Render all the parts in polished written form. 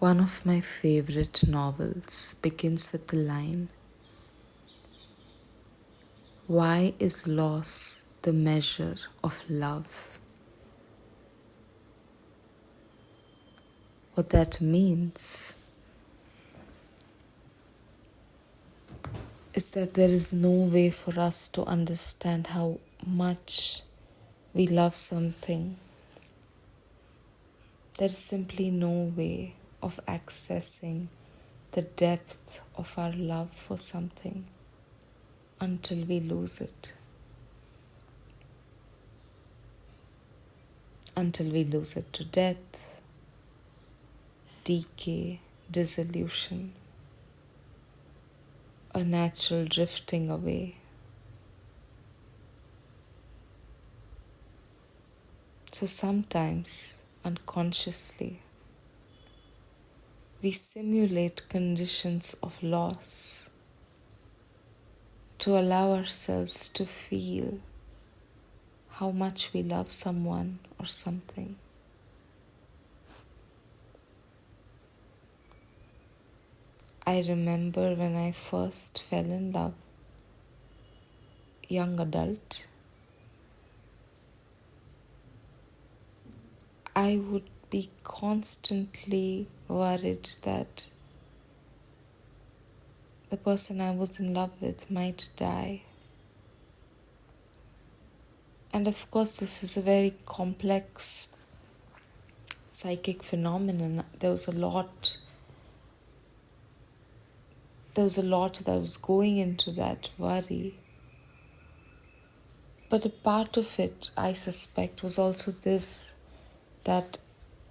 One of my favorite novels begins with the line, "Why is loss the measure of love?" What that means is that there is no way for us to understand how much we love something. There is simply no way of accessing the depth of our love for something until we lose it. Until we lose it to death, decay, dissolution, a natural drifting away. So sometimes, unconsciously, we simulate conditions of loss to allow ourselves to feel how much we love someone or something. I remember when I first fell in love, young adult, I would be constantly worried that the person I was in love with might die. And of course, this is a very complex psychic phenomenon. There was a lot that was going into that worry. But a part of it, I suspect, was also this, that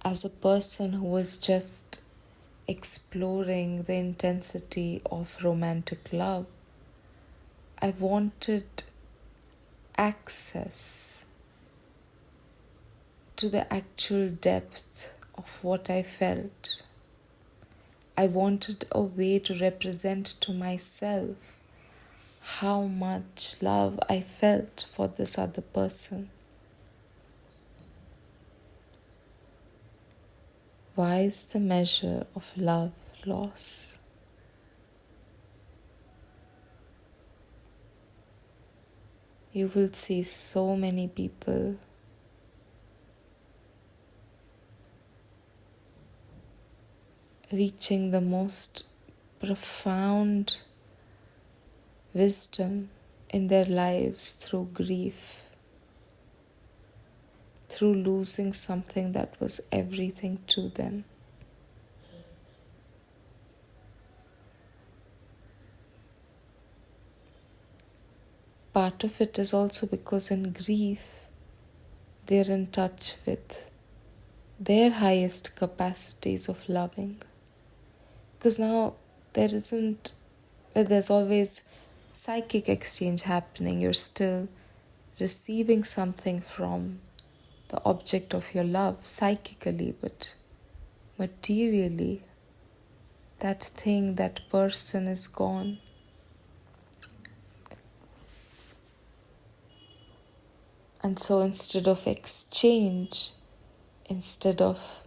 as a person who was just exploring the intensity of romantic love, I wanted access to the actual depth of what I felt. I wanted a way to represent to myself how much love I felt for this other person. Why is the measure of love loss? You will see so many people reaching the most profound wisdom in their lives through grief, through losing something that was everything to them. Part of it is also because in grief, they're in touch with their highest capacities of loving. Because now there's always psychic exchange happening. You're still receiving something from the object of your love psychically, but materially, that thing, that person is gone. And so instead of exchange, instead of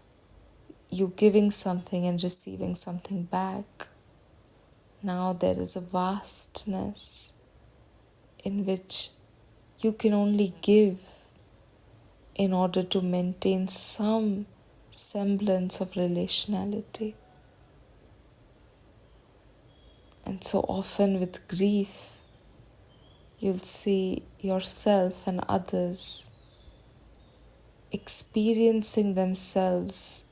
you giving something and receiving something back, now there is a vastness in which you can only give in order to maintain some semblance of relationality. And so often with grief, you'll see yourself and others experiencing themselves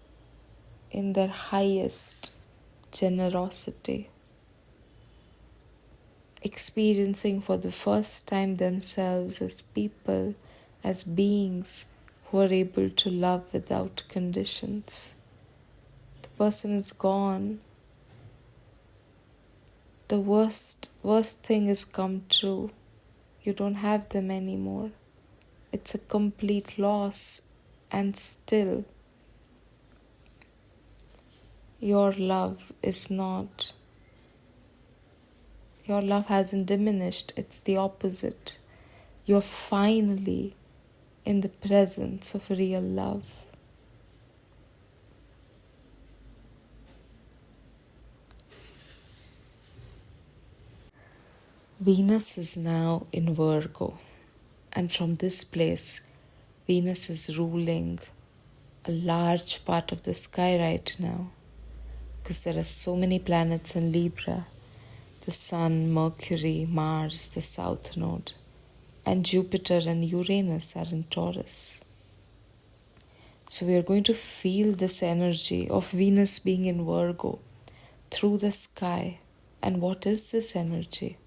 in their highest generosity, experiencing for the first time themselves as people, as beings who are able to love without conditions. The person is gone. The worst thing has come true. You don't have them anymore. It's a complete loss, and still your love hasn't diminished. It's the opposite. You're finally in the presence of real love. Venus is now in Virgo, and from this place, Venus is ruling a large part of the sky right now because there are so many planets in Libra: the Sun, Mercury, Mars, the South Node, and Jupiter and Uranus are in Taurus. So we are going to feel this energy of Venus being in Virgo through the sky. And what is this energy?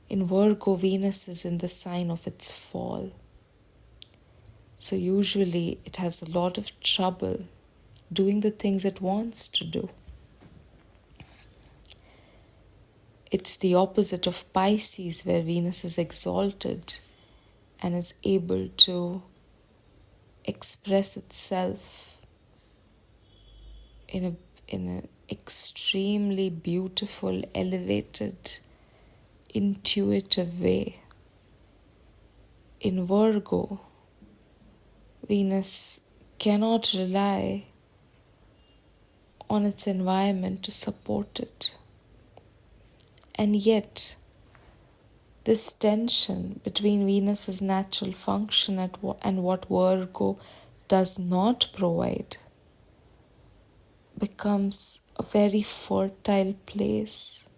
In Virgo, Venus is in the sign of its fall. So usually it has a lot of trouble doing the things it wants to do. It's the opposite of Pisces, where Venus is exalted and is able to express itself in an extremely beautiful, elevated, intuitive way. In Virgo, Venus cannot rely on its environment to support it. And yet, this tension between Venus's natural function and what Virgo does not provide becomes a very fertile place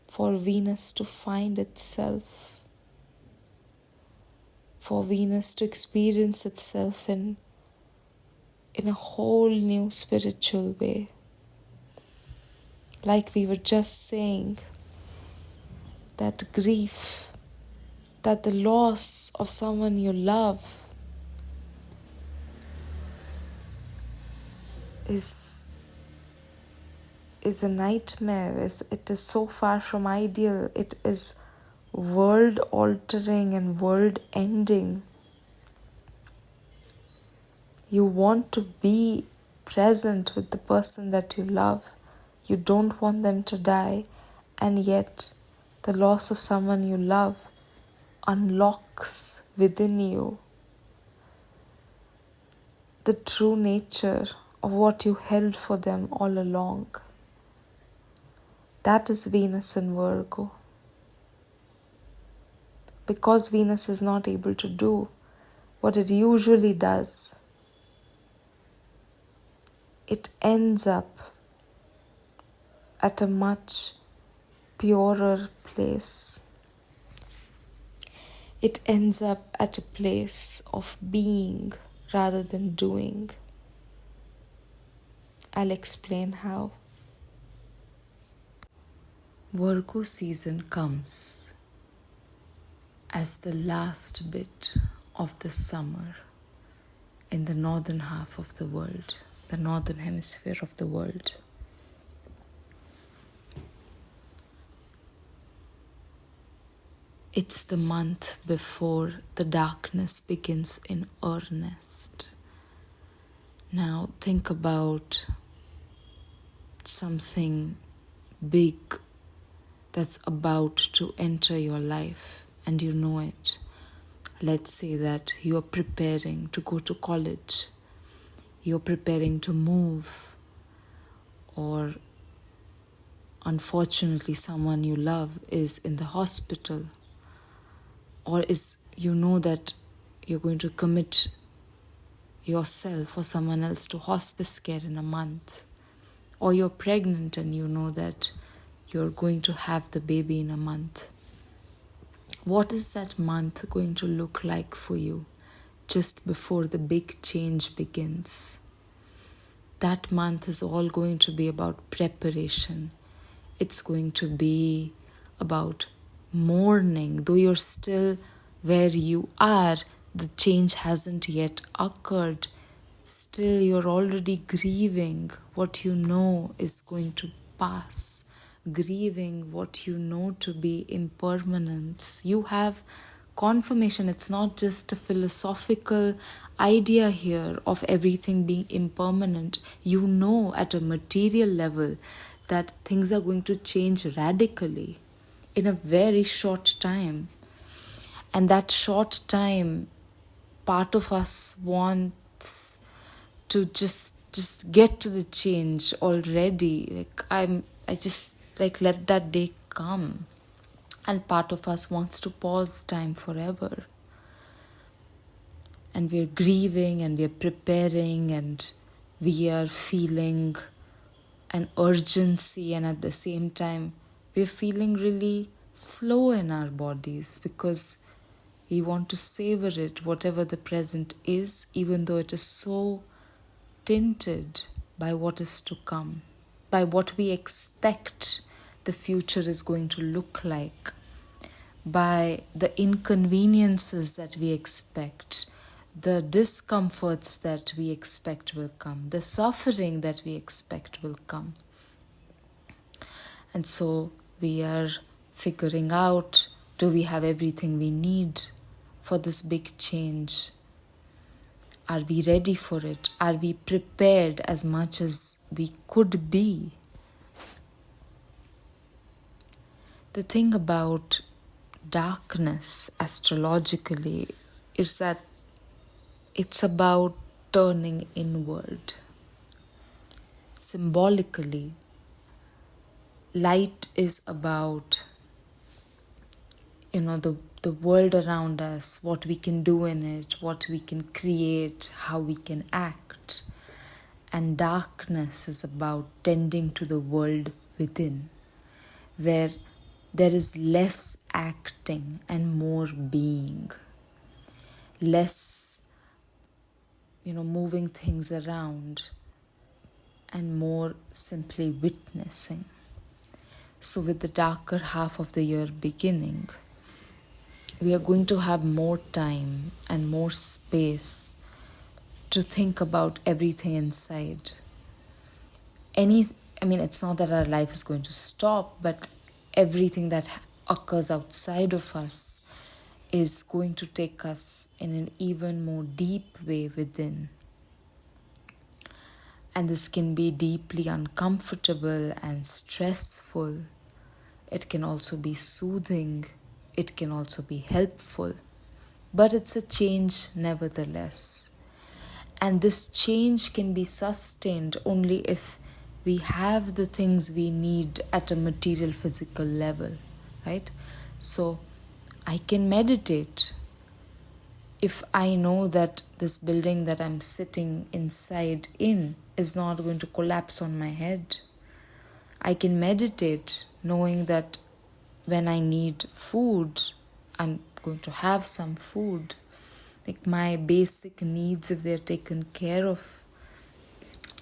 for Venus to find itself, for Venus to experience itself in a whole new spiritual way. Like we were just saying, that grief, that the loss of someone you love is a nightmare. It is so far from ideal. It is world altering and world ending. You want to be present with the person that you love. You don't want them to die, and yet the loss of someone you love unlocks within you the true nature of what you held for them all along. That is Venus in Virgo. Because Venus is not able to do what it usually does, it ends up at a much purer place. It ends up at a place of being rather than doing. I'll explain how. Virgo season comes as the last bit of the summer in the northern half of the world, the northern hemisphere of the world. It's the month before the darkness begins in earnest. Now think about something big that's about to enter your life and you know it. Let's say that you're preparing to go to college, you're preparing to move, or unfortunately someone you love is in the hospital, or you know that you're going to commit yourself or someone else to hospice care in a month, or you're pregnant and you know that you're going to have the baby in a month. What is that month going to look like for you just before the big change begins? That month is all going to be about preparation. It's going to be about mourning. Though you're still where you are, the change hasn't yet occurred. Still, you're already grieving what you know is going to pass, grieving what you know to be impermanence. You have confirmation. It's not just a philosophical idea here of everything being impermanent. You know at a material level that things are going to change radically in a very short time. And that short time, part of us wants to just get to the change already. I just let that day come. And part of us wants to pause time forever. And we're grieving and we're preparing and we are feeling an urgency, and at the same time we're feeling really slow in our bodies because we want to savor it, whatever the present is, even though it is so tinted by what is to come, by what we expect the future is going to look like, by the inconveniences that we expect, the discomforts that we expect will come, the suffering that we expect will come. And so we are figuring out, do we have everything we need for this big change? Are we ready for it? Are we prepared as much as we could be? The thing about darkness astrologically is that it's about turning inward. Symbolically, light is about, the world around us, what we can do in it, what we can create, how we can act. And darkness is about tending to the world within, where there is less acting and more being, less moving things around, and more simply witnessing. So with the darker half of the year beginning, we are going to have more time and more space to think about everything inside. It's not that our life is going to stop, but everything that occurs outside of us is going to take us in an even more deep way within. And this can be deeply uncomfortable and stressful. It can also be soothing. It can also be helpful. But it's a change nevertheless. And this change can be sustained only if we have the things we need at a material physical level, right? So I can meditate if I know that this building that I'm sitting inside in is not going to collapse on my head. I can meditate knowing that when I need food, I'm going to have some food. Like my basic needs, if they're taken care of,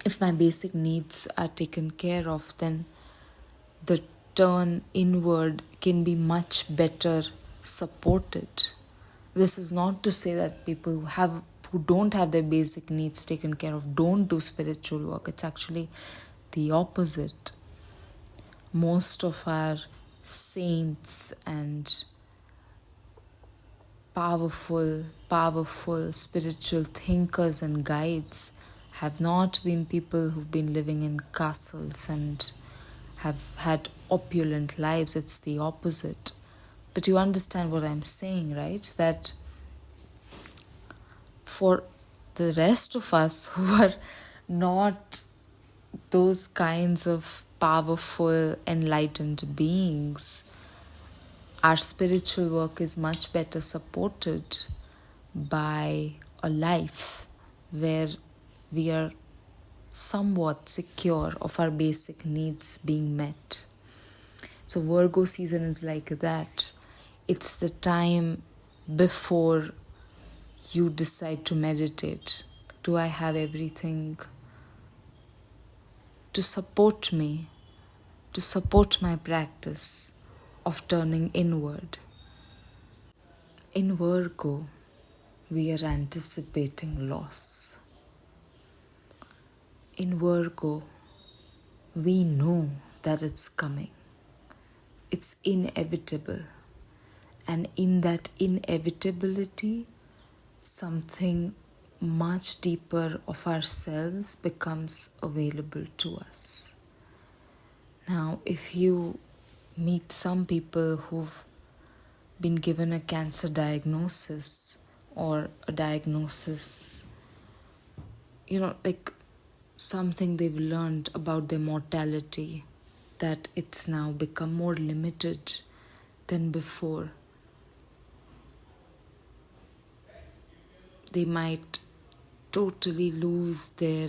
if my basic needs are taken care of, then the turn inward can be much better supported. This is not to say that people who don't have their basic needs taken care of don't do spiritual work. It's actually the opposite. Most of our saints and powerful spiritual thinkers and guides have not been people who've been living in castles and have had opulent lives. It's the opposite. But you understand what I'm saying, right? That for the rest of us who are not those kinds of powerful, enlightened beings, our spiritual work is much better supported by a life where we are somewhat secure of our basic needs being met. So Virgo season is like that. It's the time before you decide to meditate. Do I have everything to support me, to support my practice of turning inward? In Virgo, we are anticipating loss. In Virgo, we know that it's coming. It's inevitable. And in that inevitability, something much deeper of ourselves becomes available to us. Now, if you meet some people who've been given a cancer diagnosis or a diagnosis, like something they've learned about their mortality, that it's now become more limited than before. They might totally lose their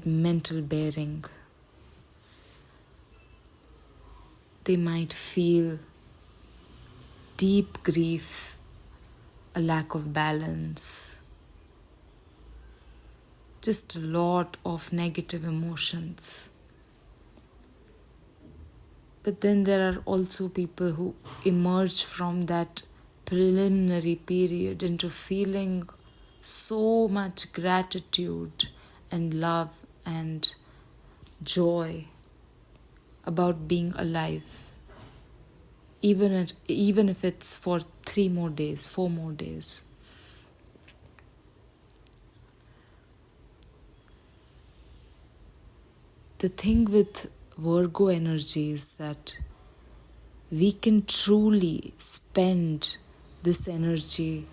mental bearing. They might feel deep grief, a lack of balance, just a lot of negative emotions. But then there are also people who emerge from that preliminary period into feeling so much gratitude and love and joy about being alive, even if it's for 3 more days, 4 more days. The thing with Virgo energy is that we can truly spend this energy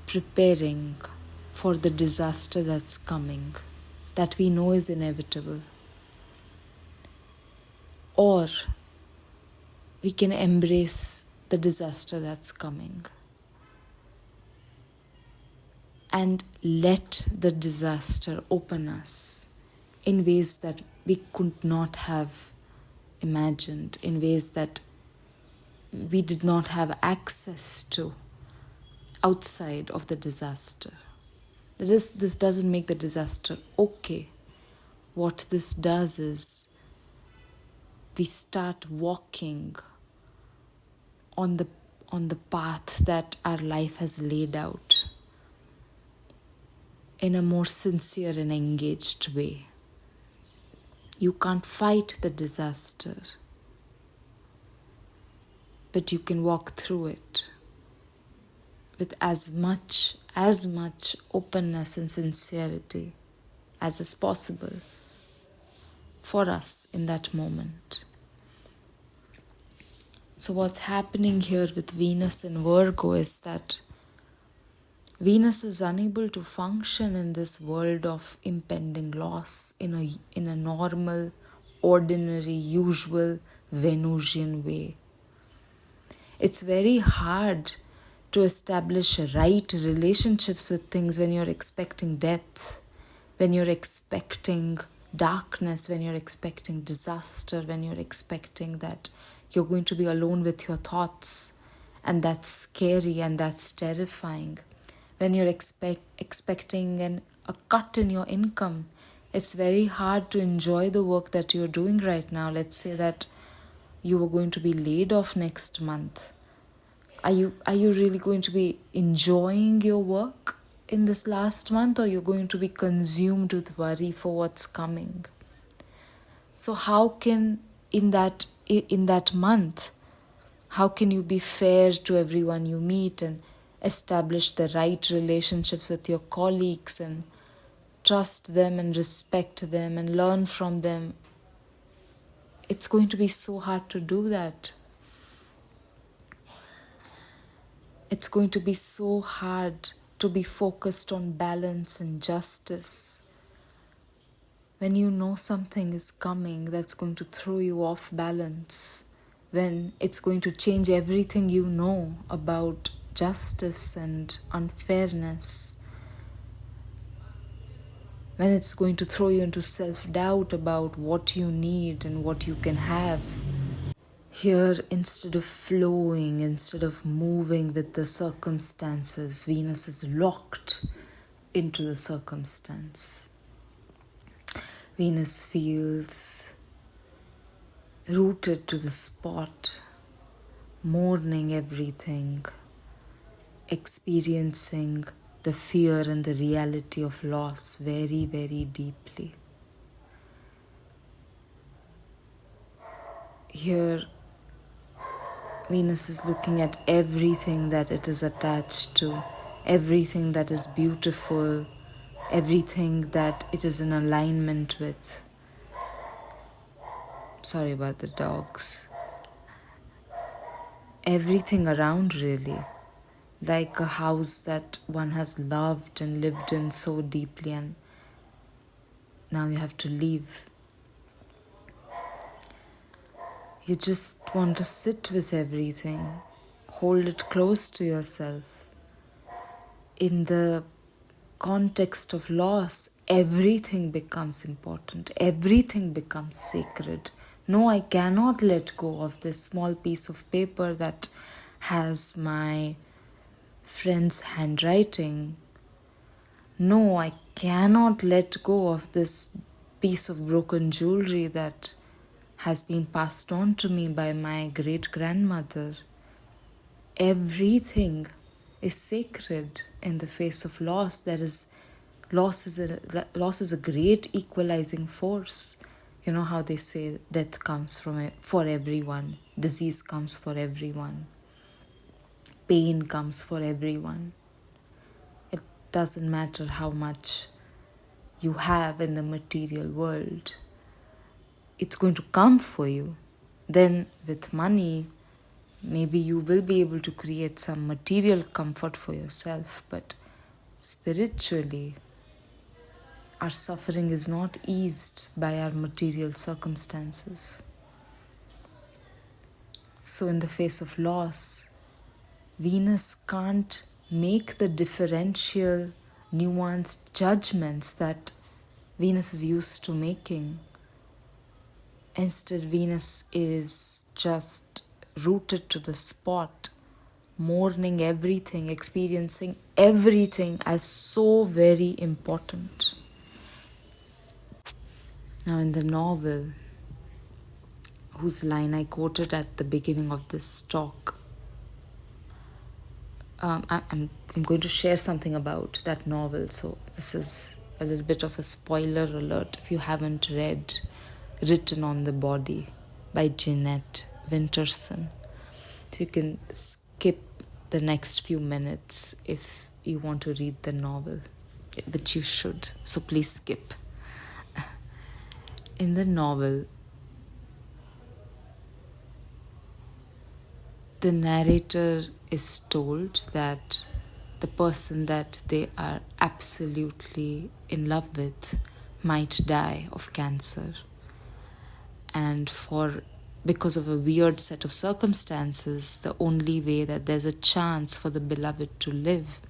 preparing for the disaster that's coming, that we know is inevitable. Or we can embrace the disaster that's coming and let the disaster open us in ways that we could not have imagined, in ways that we did not have access to outside of the disaster. This doesn't make the disaster okay. What this does is we start walking on the path that our life has laid out in a more sincere and engaged way. You can't fight the disaster, but you can walk through it with as much openness and sincerity as is possible for us in that moment. So what's happening here with Venus in Virgo is that Venus is unable to function in this world of impending loss in a normal, ordinary, usual Venusian way. It's very hard to establish right relationships with things when you're expecting death, when you're expecting darkness, when you're expecting disaster, when you're expecting that you're going to be alone with your thoughts, and that's scary and that's terrifying. When you're expecting a cut in your income, it's very hard to enjoy the work that you're doing right now. Let's say that you are going to be laid off next month. Are you really going to be enjoying your work in this last month, or you're going to be consumed with worry for what's coming? So how can in that month, how can you be fair to everyone you meet and establish the right relationships with your colleagues and trust them and respect them and learn from them? It's going to be so hard to do that. It's going to be so hard to be focused on balance and justice when you know something is coming that's going to throw you off balance, when it's going to change everything you know about justice and unfairness, when it's going to throw you into self-doubt about what you need and what you can have. Here, instead of flowing, instead of moving with the circumstances, Venus is locked into the circumstance. Venus feels rooted to the spot, mourning everything, experiencing the fear and the reality of loss very, very deeply. Here, Venus is looking at everything that it is attached to, everything that is beautiful, everything that it is in alignment with. Sorry about the dogs. Everything around, really. Like a house that one has loved and lived in so deeply, and now you have to leave. You just want to sit with everything, hold it close to yourself. In the context of loss, everything becomes important, everything becomes sacred. No, I cannot let go of this small piece of paper that has my friend's handwriting. No, I cannot let go of this piece of broken jewelry that has been passed on to me by my great grandmother. Everything is sacred in the face of loss. Loss is a great equalizing force. You know how they say death comes for everyone, disease comes for everyone, pain comes for everyone. It doesn't matter how much you have in the material world, it's going to come for you. Then with money, maybe you will be able to create some material comfort for yourself, but spiritually, our suffering is not eased by our material circumstances. So in the face of loss, Venus can't make the differential, nuanced judgments that Venus is used to making. Instead, Venus is just rooted to the spot, mourning everything, experiencing everything as so very important. Now, in the novel, whose line I quoted at the beginning of this talk, I'm going to share something about that novel. So this is a little bit of a spoiler alert if you haven't read Written on the Body by Jeanette, Winterson. So you can skip the next few minutes if you want to read the novel, but you should, so please skip. In the novel, the narrator is told that the person that they are absolutely in love with might die of cancer. And because of a weird set of circumstances, the only way that there's a chance for the beloved to live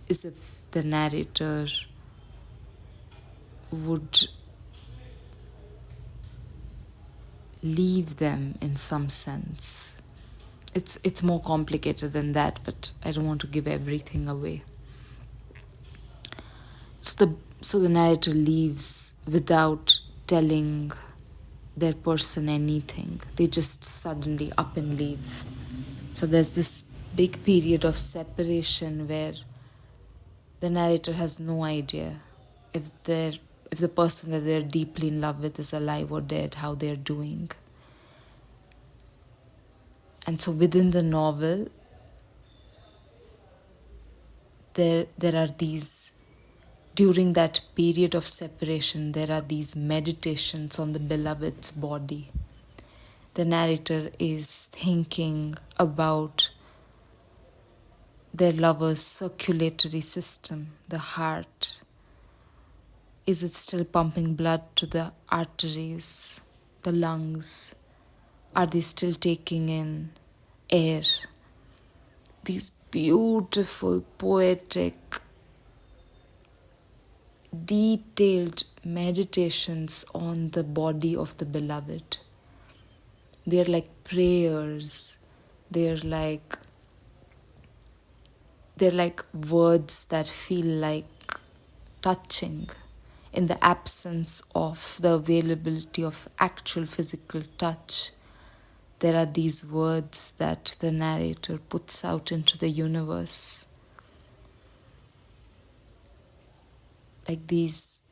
is if the narrator would leave them in some sense. It's more complicated than that, but I don't want to give everything away. So the narrator leaves without telling their person anything. They just suddenly up and leave. So there's this big period of separation where the narrator has no idea if the person that they're deeply in love with is alive or dead, how they're doing. And so within the novel, there are these, during that period of separation, there are these meditations on the beloved's body. The narrator is thinking about their lover's circulatory system, the heart. Is it still pumping blood to the arteries, the lungs? Are they still taking in air? These beautiful, poetic, detailed meditations on the body of the beloved. They're like prayers. They're like words that feel like touching in the absence of the availability of actual physical touch. There are these words that the narrator puts out into the universe. Like these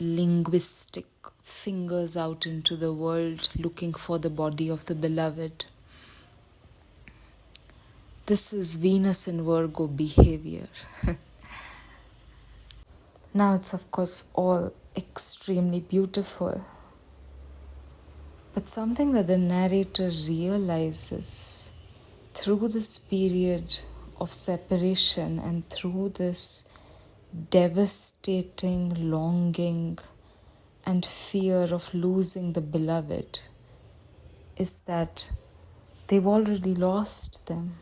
linguistic fingers out into the world looking for the body of the beloved. This is Venus in Virgo behavior. Now it's of course all extremely beautiful. But something that the narrator realizes through this period of separation and through this devastating longing and fear of losing the beloved, is that they've already lost them.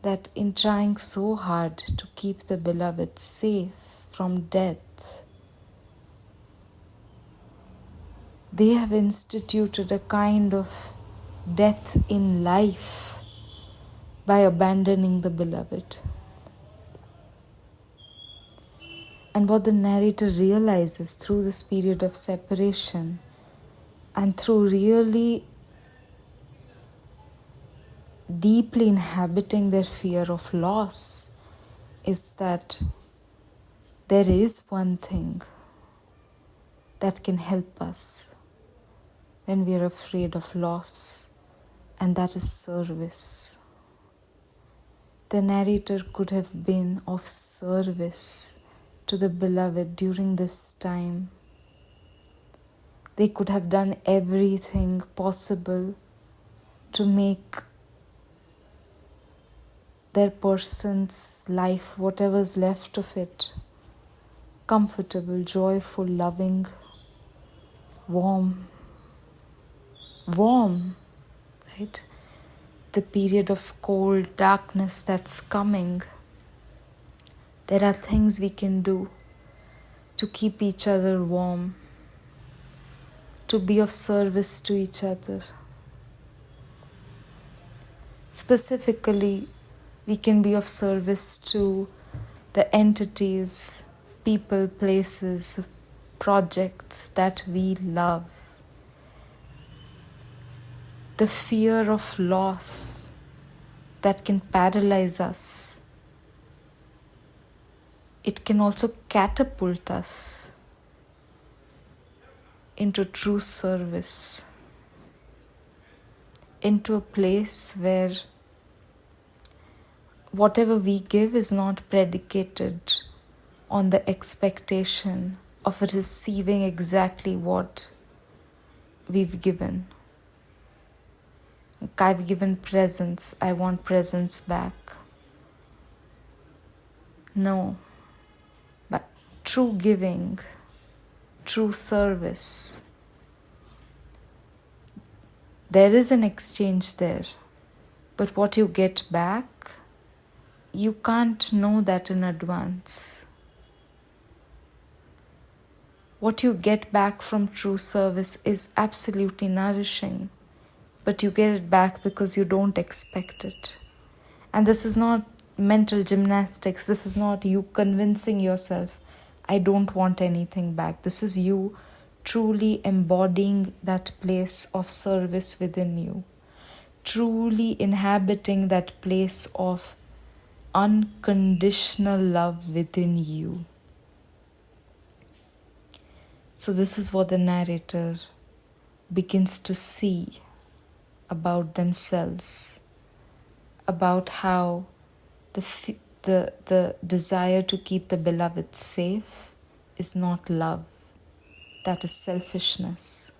That in trying so hard to keep the beloved safe from death, they have instituted a kind of death in life by abandoning the beloved. And what the narrator realizes through this period of separation and through really deeply inhabiting their fear of loss is that there is one thing that can help us when we are afraid of loss, and that is service. The narrator could have been of service to the beloved during this time. They could have done everything possible to make their person's life, whatever's left of it, comfortable, joyful, loving, warm, right? The period of cold darkness that's coming, there are things we can do to keep each other warm, to be of service to each other. Specifically, we can be of service to the entities, people, places, projects that we love. The fear of loss that can paralyze us, it can also catapult us into true service, into a place where whatever we give is not predicated on the expectation of receiving exactly what we've given. I've given presents, I want presents back. No, but true giving, true service, there is an exchange there, but what you get back, you can't know that in advance. What you get back from true service is absolutely nourishing, but you get it back because you don't expect it. And this is not mental gymnastics. This is not you convincing yourself, I don't want anything back. This is you truly embodying that place of service within you, truly inhabiting that place of unconditional love within you. So this is what the narrator begins to see about themselves, about how the desire to keep the beloved safe is not love. That is selfishness.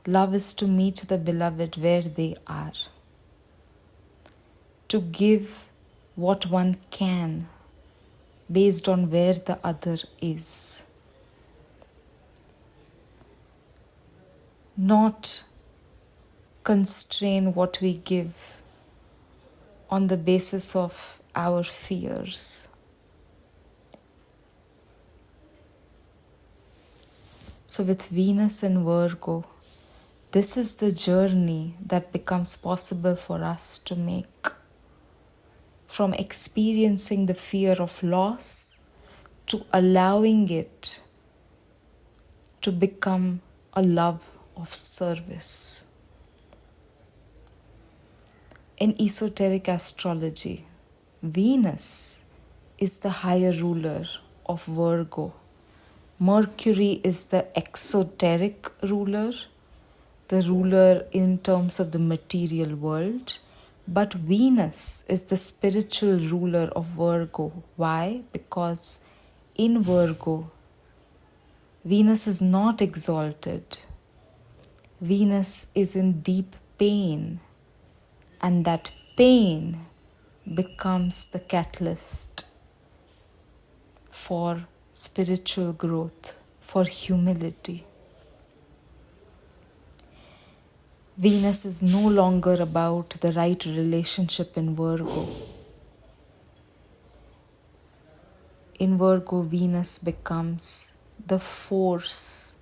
Love is to meet the beloved where they are, to give what one can based on where the other is. Not constrain what we give on the basis of our fears. So with Venus and Virgo, this is the journey that becomes possible for us to make. From experiencing the fear of loss to allowing it to become a love of service. In esoteric astrology, Venus is the higher ruler of Virgo. Mercury is the exoteric ruler, the ruler in terms of the material world. But Venus is the spiritual ruler of Virgo. Why? Because in Virgo, Venus is not exalted. Venus is in deep pain, and that pain becomes the catalyst for spiritual growth, for humility. Venus is no longer about the right relationship in Virgo. In Virgo, Venus becomes the force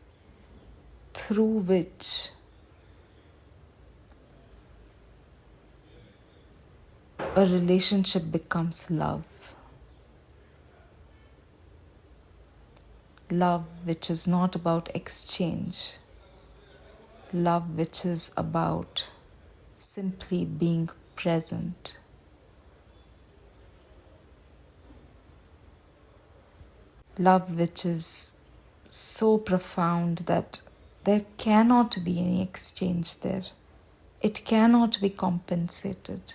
through which a relationship becomes love. Love which is not about exchange. Love which is about simply being present. Love which is so profound that there cannot be any exchange there. It cannot be compensated.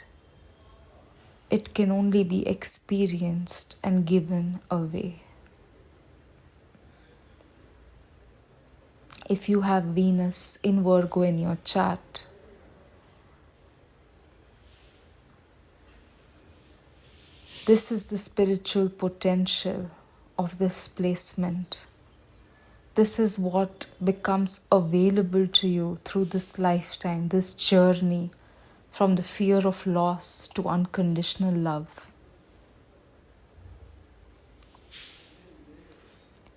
It can only be experienced and given away. If you have Venus in Virgo in your chart, this is the spiritual potential of this placement. This is what becomes available to you through this lifetime, this journey from the fear of loss to unconditional love.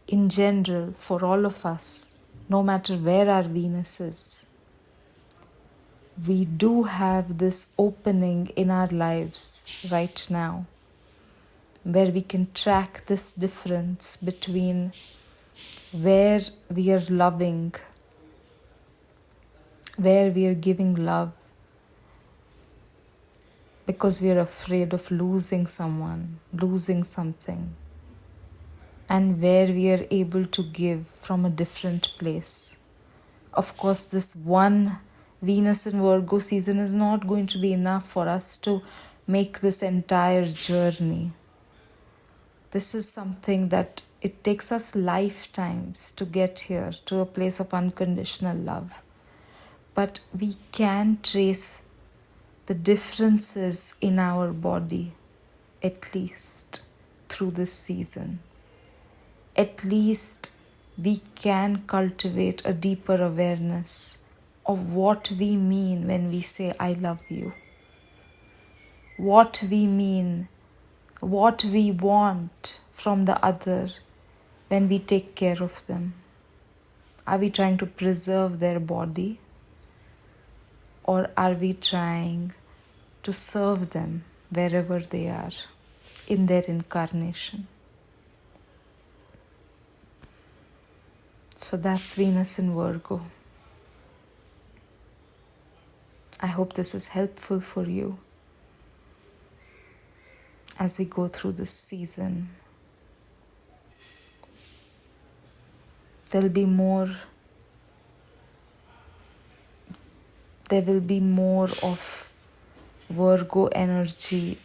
In general, for all of us, no matter where our Venus is, we do have this opening in our lives right now where we can track this difference between where we are loving, where we are giving love because we are afraid of losing someone, losing something, and where we are able to give from a different place. Of course, this one Venus in Virgo season is not going to be enough for us to make this entire journey. This is something that it takes us lifetimes to get here to a place of unconditional love. But we can trace the differences in our body, at least through this season. At least we can cultivate a deeper awareness of what we mean when we say, I love you. What we mean, what we want from the other when we take care of them. Are we trying to preserve their body? Or are we trying to serve them wherever they are in their incarnation? So that's Venus in Virgo. I hope this is helpful for you as we go through this season. There will be more of Virgo energy.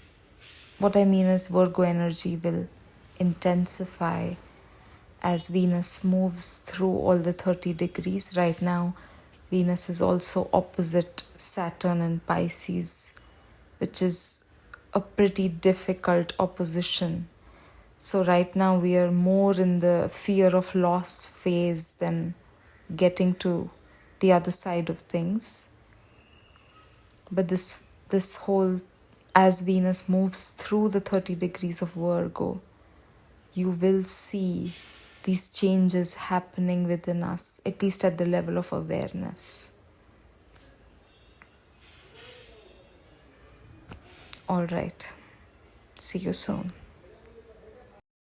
What I mean is Virgo energy will intensify as Venus moves through all the 30 degrees. Right now, Venus is also opposite Saturn in Pisces, which is a pretty difficult opposition. So right now we are more in the fear of loss phase than getting to the other side of things. But this whole, as Venus moves through the 30 degrees of Virgo, you will see these changes happening within us, at least at the level of awareness. All right. See you soon.